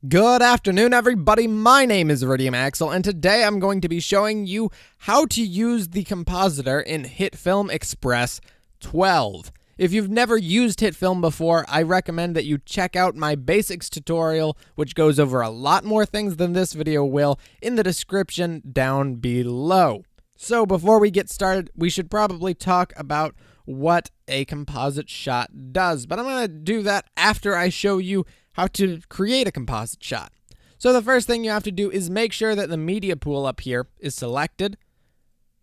Good afternoon, everybody. My name is Iridium Axel, and today I'm going to be showing you how to use the Compositor in Hitfilm Express 12. If you've never used Hitfilm before, I recommend that you check out my basics tutorial, which goes over a lot more things than this video will, in the description down below. So before we get started, we should probably talk about what a composite shot does, but I'm going to do that after I show you how to create a composite shot. So the first thing you have to do is make sure that the media pool up here is selected.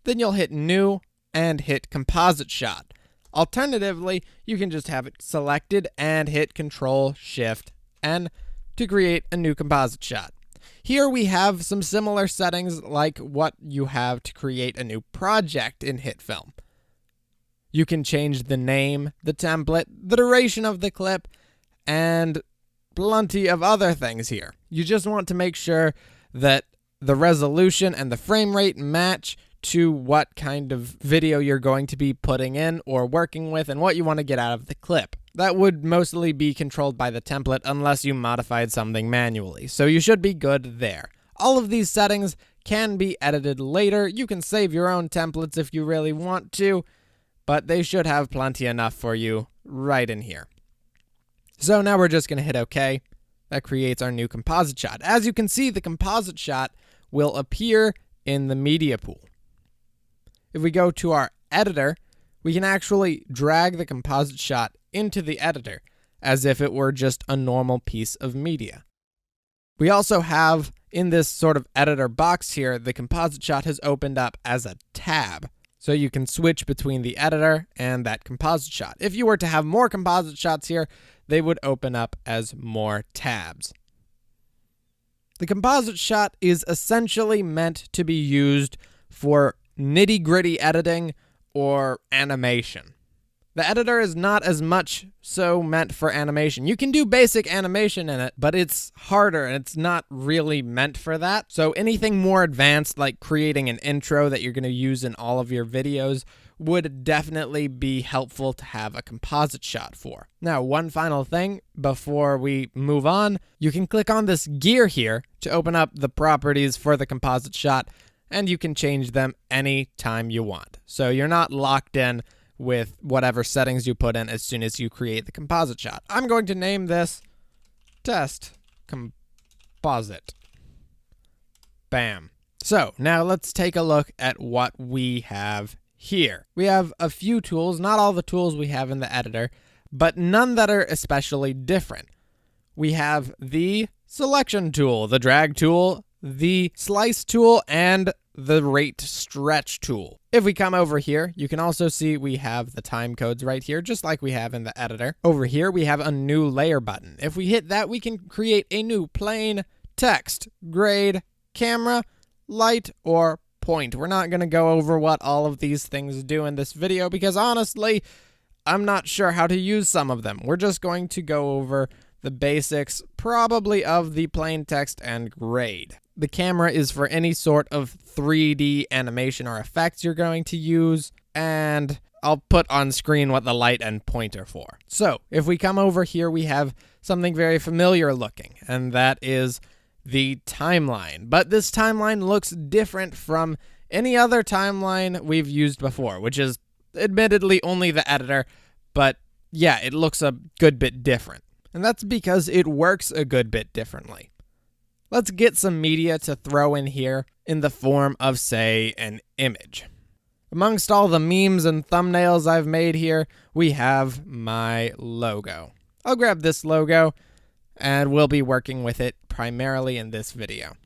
Then you'll hit New and hit Composite Shot. Alternatively, you can just have it selected and hit Control-Shift-N to create a new composite shot. Here we have some similar settings like what you have to create a new project in Hitfilm. You can change the name, the template, the duration of the clip, and plenty of other things here. You just want to make sure that the resolution and the frame rate match to what kind of video you're going to be putting in or working with and what you want to get out of the clip. That would mostly be controlled by the template unless you modified something manually, so you should be good there. All of these settings can be edited later. You can save your own templates if you really want to, but they should have plenty enough for you right in here. So now we're just going to hit OK. That creates our new composite shot. As you can see, the composite shot will appear in the media pool. If we go to our editor, we can actually drag the composite shot into the editor as if it were just a normal piece of media. We also have in this sort of editor box here, the composite shot has opened up as a tab. So you can switch between the editor and that composite shot. If you were to have more composite shots here, they would open up as more tabs. The composite shot is essentially meant to be used for nitty-gritty editing or animation. The editor is not as much so meant for animation. You can do basic animation in it, but it's harder and it's not really meant for that. So anything more advanced, like creating an intro that you're going to use in all of your videos, would definitely be helpful to have a composite shot for. Now, one final thing before we move on, you can click on this gear here to open up the properties for the composite shot, and you can change them anytime you want. So you're not locked in with whatever settings you put in as soon as you create the composite shot. I'm going to name this Test Composite. Bam. So now let's take a look at what we have here. We have a few tools, not all the tools we have in the editor, but none that are especially different. We have the selection tool, the drag tool, the slice tool, and the rate stretch tool. If we come over here, you can also see we have the time codes right here, just like we have in the editor. Over here, we have a new layer button. If we hit that, we can create a new plane, text, grade, camera, light, or point. We're not going to go over what all of these things do in this video because honestly, I'm not sure how to use some of them. We're just going to go over the basics, probably of the plain text and grade. The camera is for any sort of 3D animation or effects you're going to use, and I'll put on screen what the light and point are for. So if we come over here, we have something very familiar looking, and that is the timeline. But this timeline looks different from any other timeline we've used before, which is admittedly only the editor, but yeah, it looks a good bit different. And that's because it works a good bit differently. Let's get some media to throw in here in the form of, say, an image. Amongst all the memes and thumbnails I've made here, we have my logo. I'll grab this logo, and we'll be working with it primarily in this video.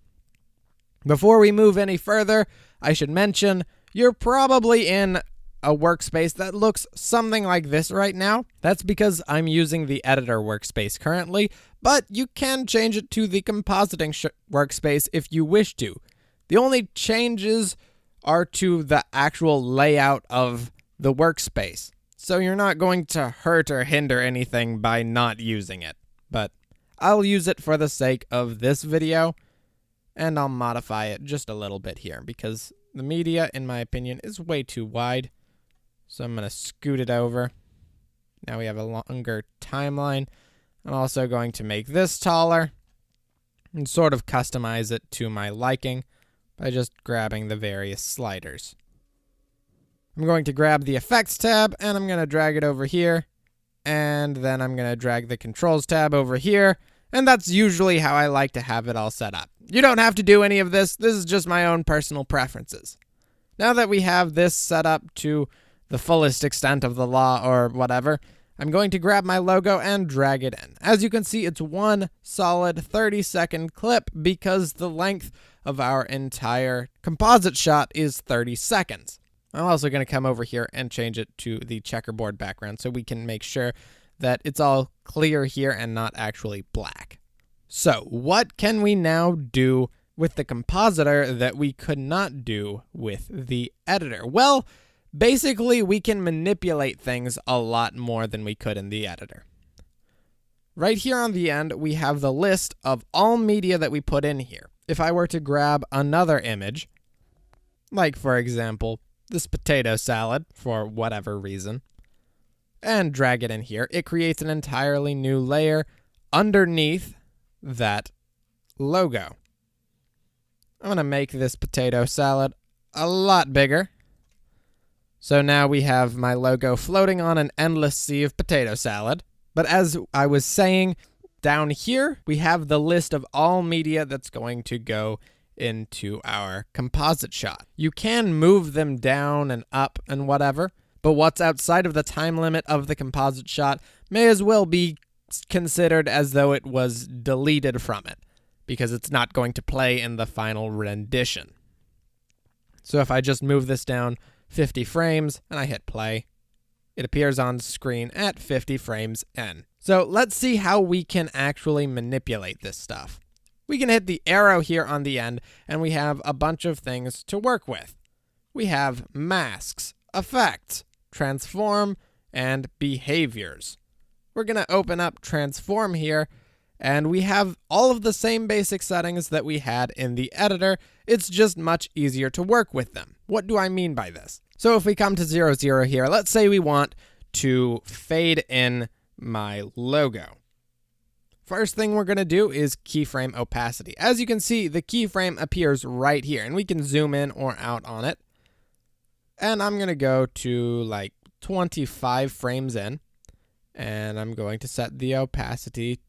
Before we move any further, I should mention you're probably in a workspace that looks something like this right now. That's because I'm using the editor workspace currently, but you can change it to the compositing workspace if you wish to. The only changes are to the actual layout of the workspace, so you're not going to hurt or hinder anything by not using it. But I'll use it for the sake of this video, and I'll modify it just a little bit here because the media, in my opinion, is way too wide. So I'm going to scoot it over. Now we have a longer timeline. I'm also going to make this taller. and sort of customize it to my liking by just grabbing the various sliders. I'm going to grab the Effects tab, and I'm going to drag it over here, and then I'm going to drag the Controls tab over here, and that's usually how I like to have it all set up. You don't have to do any of this. This is just my own personal preferences. Now that we have this set up to the fullest extent of the law or whatever, I'm going to grab my logo and drag it in. As you can see, it's one solid 30-second clip because the length of our entire composite shot is 30 seconds. I'm also going to come over here and change it to the checkerboard background so we can make sure that it's all clear here and not actually black. So, what can we now do with the compositor that we could not do with the editor? Well, basically, we can manipulate things a lot more than we could in the editor. Right here on the end, we have the list of all media that we put in here. If I were to grab another image, like for example, this potato salad for whatever reason, and drag it in here, it creates an entirely new layer underneath that logo. I'm going to make this potato salad a lot bigger. So now we have my logo floating on an endless sea of potato salad. But as I was saying, down here, we have the list of all media that's going to go into our composite shot. You can move them down and up and whatever, but what's outside of the time limit of the composite shot may as well be considered as though it was deleted from it, because it's not going to play in the final rendition. So if I just move this down 50 frames and I hit play, it appears on screen at 50 frames in. So let's see how we can actually manipulate this stuff. We can hit the arrow here on the end, and we have a bunch of things to work with. We have masks, effects, transform, and behaviors. We're going to open up transform here, and we have all of the same basic settings that we had in the editor. It's just much easier to work with them. What do I mean by this? So if we come to 0, 0 here, let's say we want to fade in my logo. First thing we're going to do is keyframe opacity. As you can see, the keyframe appears right here, and we can zoom in or out on it. And I'm going to go to like 25 frames in, and I'm going to set the opacity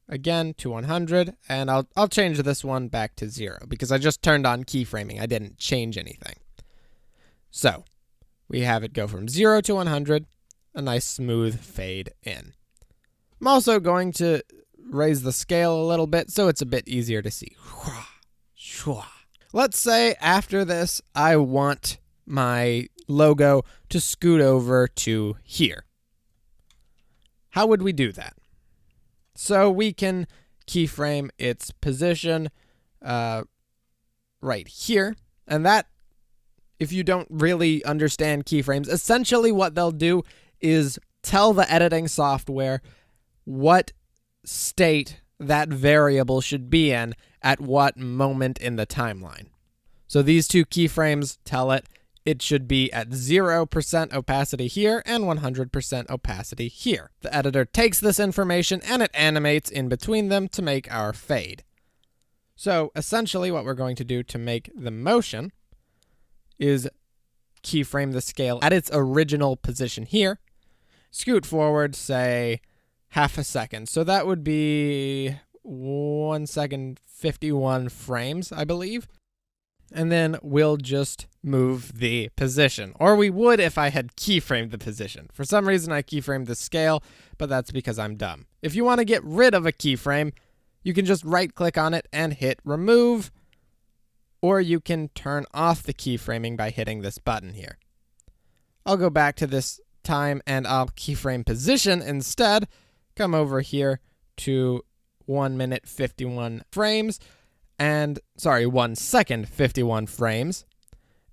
again to 100, and I'll change this one back to 0 because I just turned on keyframing. I didn't change anything. So we have it go from 0 to 100, a nice smooth fade in. I'm also going to raise the scale a little bit so it's a bit easier to see. Let's say after this, I want my logo to scoot over to here. How would we do that? So we can keyframe its position right here. And that, if you don't really understand keyframes, essentially what they'll do is tell the editing software what state that variable should be in at what moment in the timeline. So these two keyframes tell it should be at 0% opacity here and 100% opacity here. The editor takes this information and it animates in between them to make our fade. So essentially what we're going to do to make the motion is keyframe the scale at its original position here, scoot forward, say, half a second. So that would be 1 second, 51 frames, I believe. And then we'll just move the position. Or we would if I had keyframed the position. For some reason, I keyframed the scale, but that's because I'm dumb. If you want to get rid of a keyframe, you can just right-click on it and hit remove. Or you can turn off the keyframing by hitting this button here. I'll go back to this time and I'll keyframe position instead. Come over here to 1 minute 51 frames and 1 second 51 frames,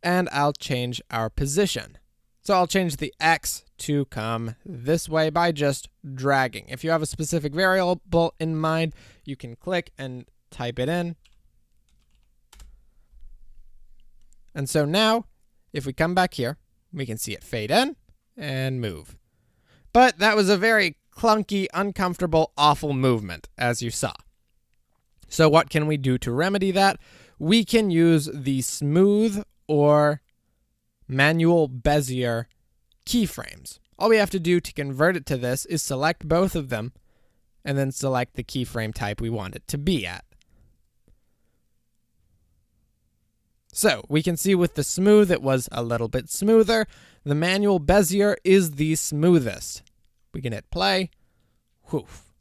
and I'll change our position. So I'll change the X to come this way by just dragging. If you have a specific variable in mind, you can click and type it in. And so now, if we come back here, we can see it fade in and move. But that was a very clunky, uncomfortable, awful movement, as you saw. So what can we do to remedy that? We can use the smooth or manual Bezier keyframes. All we have to do to convert it to this is select both of them and then select the keyframe type we want it to be at. So we can see with the smooth, it was a little bit smoother. The manual Bezier is the smoothest. We can hit play. Whoof.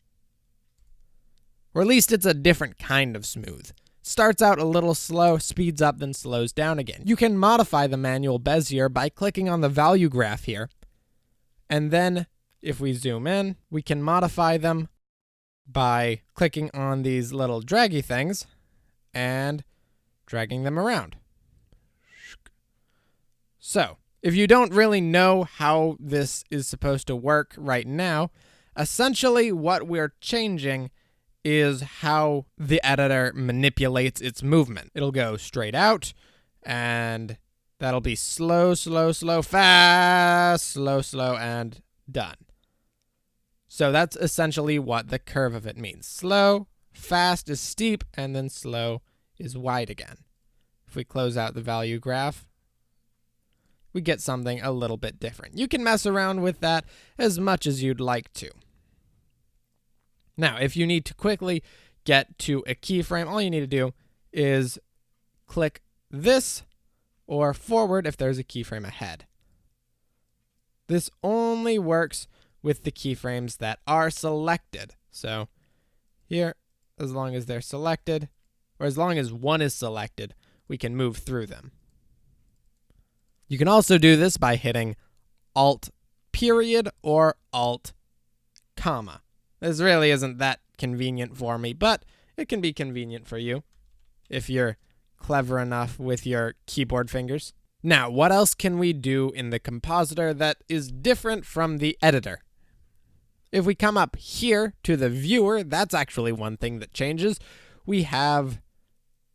Or at least it's a different kind of smooth. Starts out a little slow, speeds up, then slows down again. You can modify the manual Bezier by clicking on the value graph here. And then if we zoom in, we can modify them by clicking on these little draggy things and dragging them around. So, if you don't really know how this is supposed to work right now, essentially what we're changing is how the editor manipulates its movement. It'll go straight out, and that'll be slow, slow, slow, fast, slow, slow, and done. So that's essentially what the curve of it means. Slow, fast is steep, and then slow is wide again. If we close out the value graph, we get something a little bit different. You can mess around with that as much as you'd like to. Now, if you need to quickly get to a keyframe, all you need to do is click this or forward if there's a keyframe ahead. This only works with the keyframes that are selected. So here, as long as they're selected, or as long as one is selected, we can move through them. You can also do this by hitting Alt period or Alt comma. This really isn't that convenient for me, but it can be convenient for you if you're clever enough with your keyboard fingers. Now, what else can we do in the Compositor that is different from the editor? If we come up here to the viewer, that's actually one thing that changes. We have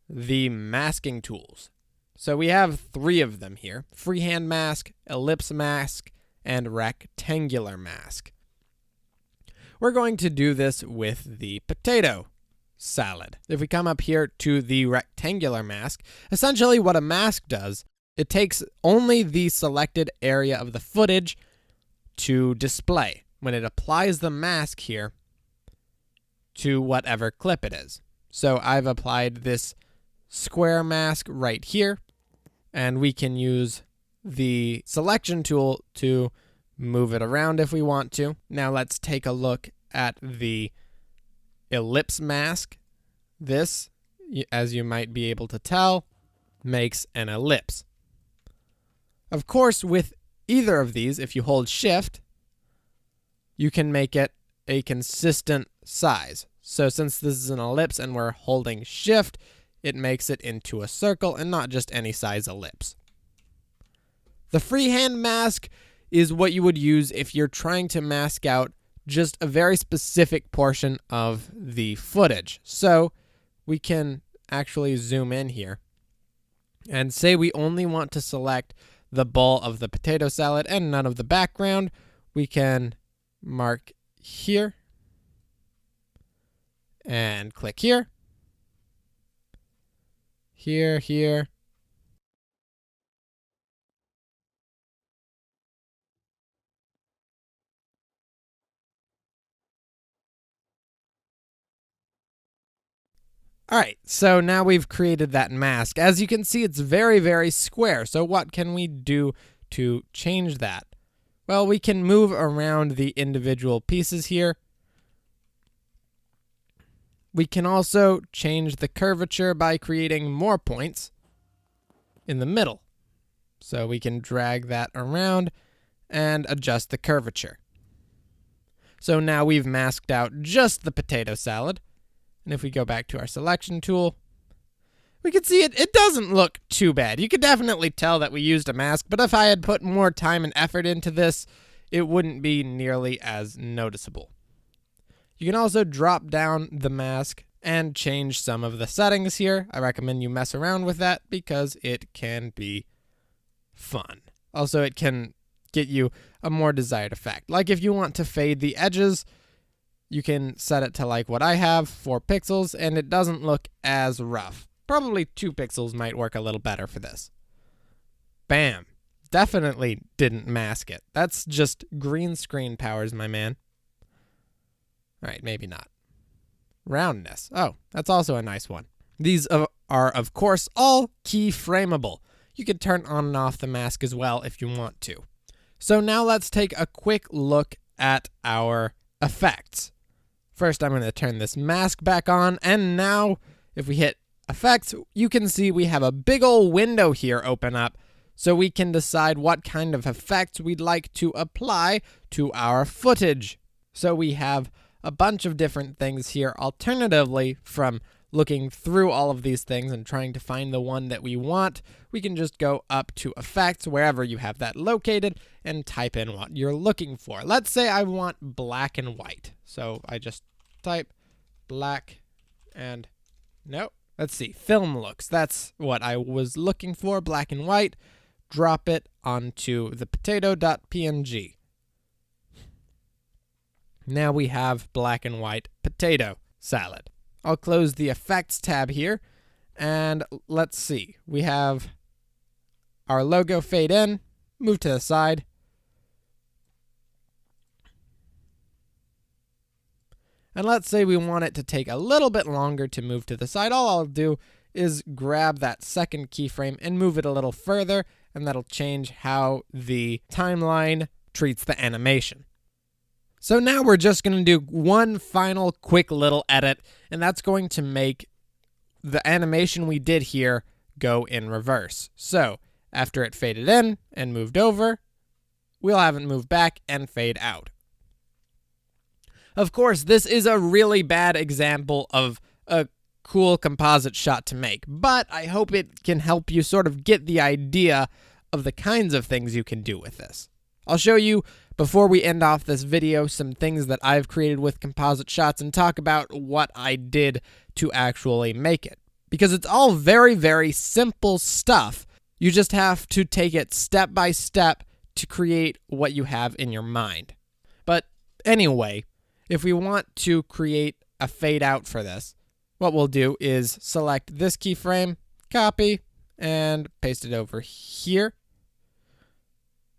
the masking tools. So we have 3 of them here: freehand mask, ellipse mask, and rectangular mask. We're going to do this with the potato salad. If we come up here to the rectangular mask, essentially what a mask does, it takes only the selected area of the footage to display when it applies the mask here to whatever clip it is. So I've applied this square mask right here, and we can use the selection tool to move it around if we want to. Now let's take a look at the ellipse mask. This, as you might be able to tell, makes an ellipse. Of course, with either of these, if you hold Shift, you can make it a consistent size. So since this is an ellipse and we're holding Shift, it makes it into a circle and not just any size ellipse. The freehand mask is what you would use if you're trying to mask out just a very specific portion of the footage. So we can actually zoom in here and say we only want to select the bowl of the potato salad and none of the background. We can mark here and click here, here. All right, so now we've created that mask. As you can see, it's very, very square. So what can we do to change that? Well, we can move around the individual pieces here. We can also change the curvature by creating more points in the middle. So we can drag that around and adjust the curvature. So now we've masked out just the potato salad. And if we go back to our selection tool, we can see it doesn't look too bad. You could definitely tell that we used a mask, but if I had put more time and effort into this, it wouldn't be nearly as noticeable. You can also drop down the mask and change some of the settings here. I recommend you mess around with that because it can be fun. Also, it can get you a more desired effect. Like if you want to fade the edges, you can set it to like what I have, 4 pixels, and it doesn't look as rough. Probably 2 pixels might work a little better for this. Bam. Definitely didn't mask it. That's just green screen powers, my man. All right, maybe not. Roundness. Oh, that's also a nice one. These are, of course, all keyframeable. You can turn on and off the mask as well if you want to. So now let's take a quick look at our effects. First, I'm going to turn this mask back on, and now if we hit effects, you can see we have a big old window here open up, so we can decide what kind of effects we'd like to apply to our footage. So we have a bunch of different things here. Alternatively, from looking through all of these things and trying to find the one that we want, we can just go up to effects, wherever you have that located, and type in what you're looking for. Let's say I want black and white. So I just type black and no. Let's see, film looks. That's what I was looking for, black and white. Drop it onto the potato.png. Now we have black and white potato salad. I'll close the effects tab here, and let's see. We have our logo fade in, move to the side. And let's say we want it to take a little bit longer to move to the side. All I'll do is grab that second keyframe and move it a little further, and that'll change how the timeline treats the animation. So now we're just going to do one final quick little edit, and that's going to make the animation we did here go in reverse. So after it faded in and moved over, we'll have it move back and fade out. Of course, this is a really bad example of a cool composite shot to make, but I hope it can help you sort of get the idea of the kinds of things you can do with this. I'll show you, before we end off this video, some things that I've created with composite shots and talk about what I did to actually make it. Because it's all very, very simple stuff. You just have to take it step by step to create what you have in your mind. But anyway, if we want to create a fade out for this, what we'll do is select this keyframe, copy, and paste it over here.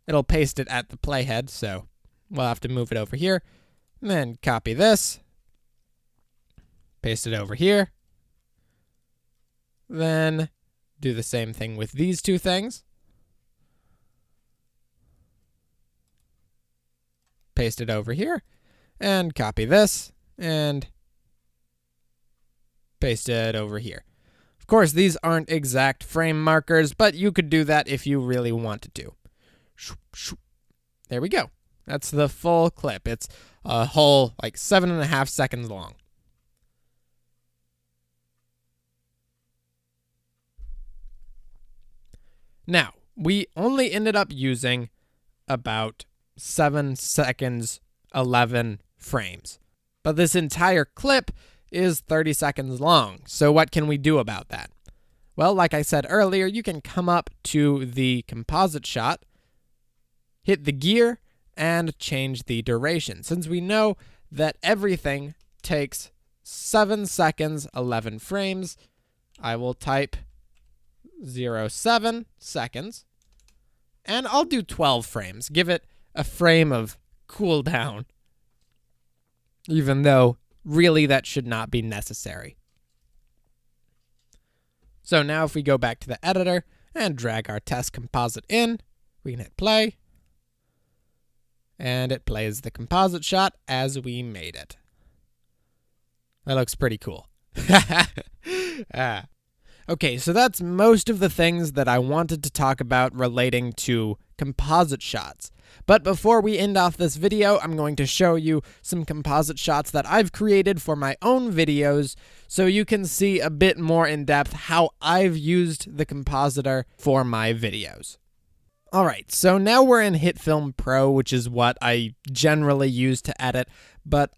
It'll paste it at the playhead, so we'll have to move it over here. And then copy this, paste it over here. Then do the same thing with these two things. Paste it over here, and copy this, and paste it over here. Of course, these aren't exact frame markers, but you could do that if you really wanted to. There we go. That's the full clip. It's a whole, like, 7.5 seconds long. Now, we only ended up using about 7 seconds, 11 frames. But this entire clip is 30 seconds long. So what can we do about that? Well, like I said earlier, you can come up to the composite shot, hit the gear, and change the duration. Since we know that everything takes 7 seconds, 11 frames, I will type 0.7 seconds, and I'll do 12 frames. Give it a frame of cooldown, even though really that should not be necessary. So now if we go back to the editor and drag our test composite in, we can hit play, and it plays the composite shot as we made it. That looks pretty cool. Okay, so that's most of the things that I wanted to talk about relating to composite shots. But before we end off this video, I'm going to show you some composite shots that I've created for my own videos so you can see a bit more in depth how I've used the Compositor for my videos. Alright, so now we're in Hitfilm Pro, which is what I generally use to edit, but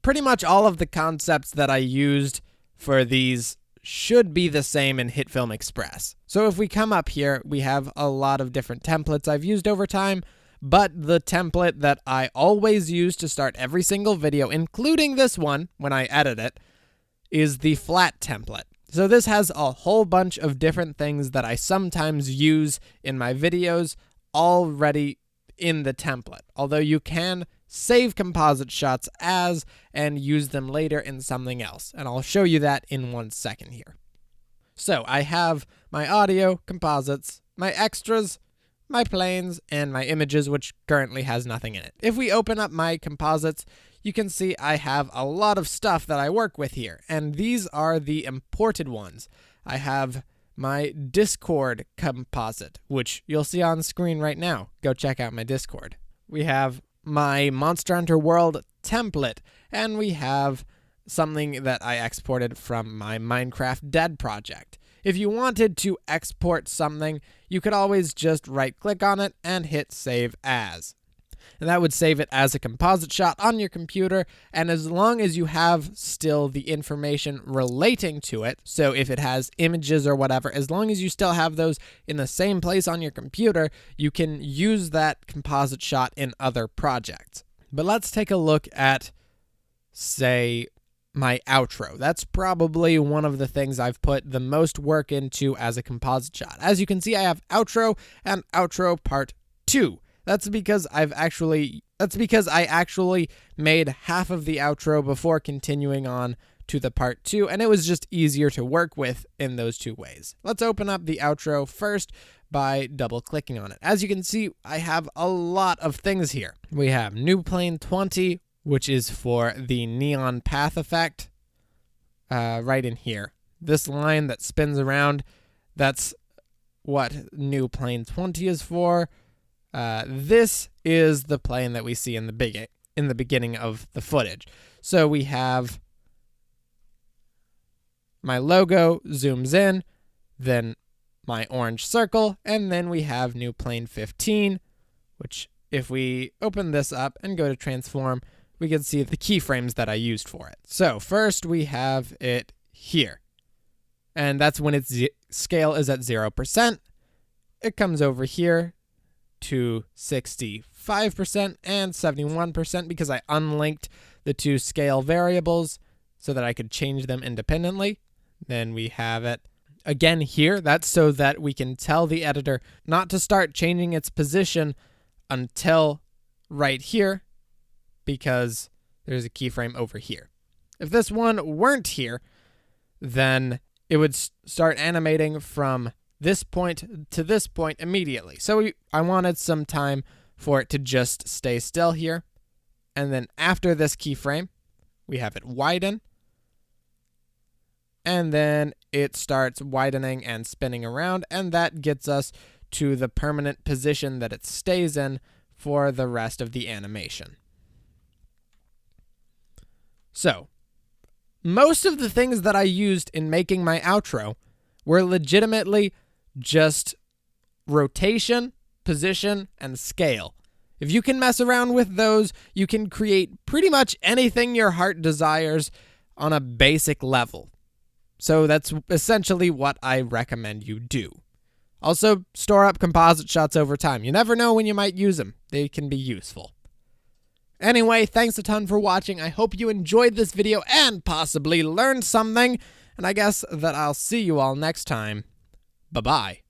pretty much all of the concepts that I used for these should be the same in Hitfilm Express. So if we come up here, we have a lot of different templates I've used over time, but the template that I always use to start every single video, including this one when I edit it, is the flat template. So this has a whole bunch of different things that I sometimes use in my videos already in the template, although you can save composite shots as and use them later in something else, and I'll show you that in 1 second here. So I have my audio, composites, my extras, my planes, and my images, which currently has nothing in it. If we open up my composites, you can see I have a lot of stuff that I work with here, and these are the imported ones. I have my Discord composite, which you'll see on screen right now. Go check out my Discord. We have my Monster Hunter World template, and we have something that I exported from my Minecraft Dead project. If you wanted to export something, you could always just right-click on it and hit Save As. And that would save it as a composite shot on your computer, and as long as you have still the information relating to it, so if it has images or whatever, as long as you still have those in the same place on your computer, you can use that composite shot in other projects. But let's take a look at, say, my outro. That's probably one of the things I've put the most work into as a composite shot. As you can see, I have outro and outro part 2. That's because I actually made half of the outro before continuing on to the part 2, and it was just easier to work with in those 2 ways. Let's open up the outro first by double-clicking on it. As you can see, I have a lot of things here. We have new plane 20, which is for the neon path effect, right in here. This line that spins around, that's what new plane 20 is for. This is the plane that we see in the beginning of the footage. So we have my logo zooms in, then my orange circle, and then we have new plane 15, which if we open this up and go to transform, we can see the keyframes that I used for it. So first we have it here, and that's when its scale is at 0%. It comes over here to 65% and 71% because I unlinked the 2 scale variables so that I could change them independently. Then we have it again here. That's so that we can tell the editor not to start changing its position until right here, because there's a keyframe over here. If this one weren't here, then it would start animating from this point to this point immediately. So I wanted some time for it to just stay still here. And then after this keyframe, we have it widen. And then it starts widening and spinning around, and that gets us to the permanent position that it stays in for the rest of the animation. So, most of the things that I used in making my outro were legitimately just rotation, position, and scale. If you can mess around with those, you can create pretty much anything your heart desires on a basic level. So that's essentially what I recommend you do. Also, store up composite shots over time. You never know when you might use them. They can be useful. Anyway, thanks a ton for watching. I hope you enjoyed this video and possibly learned something. And I guess that I'll see you all next time. Bye-bye.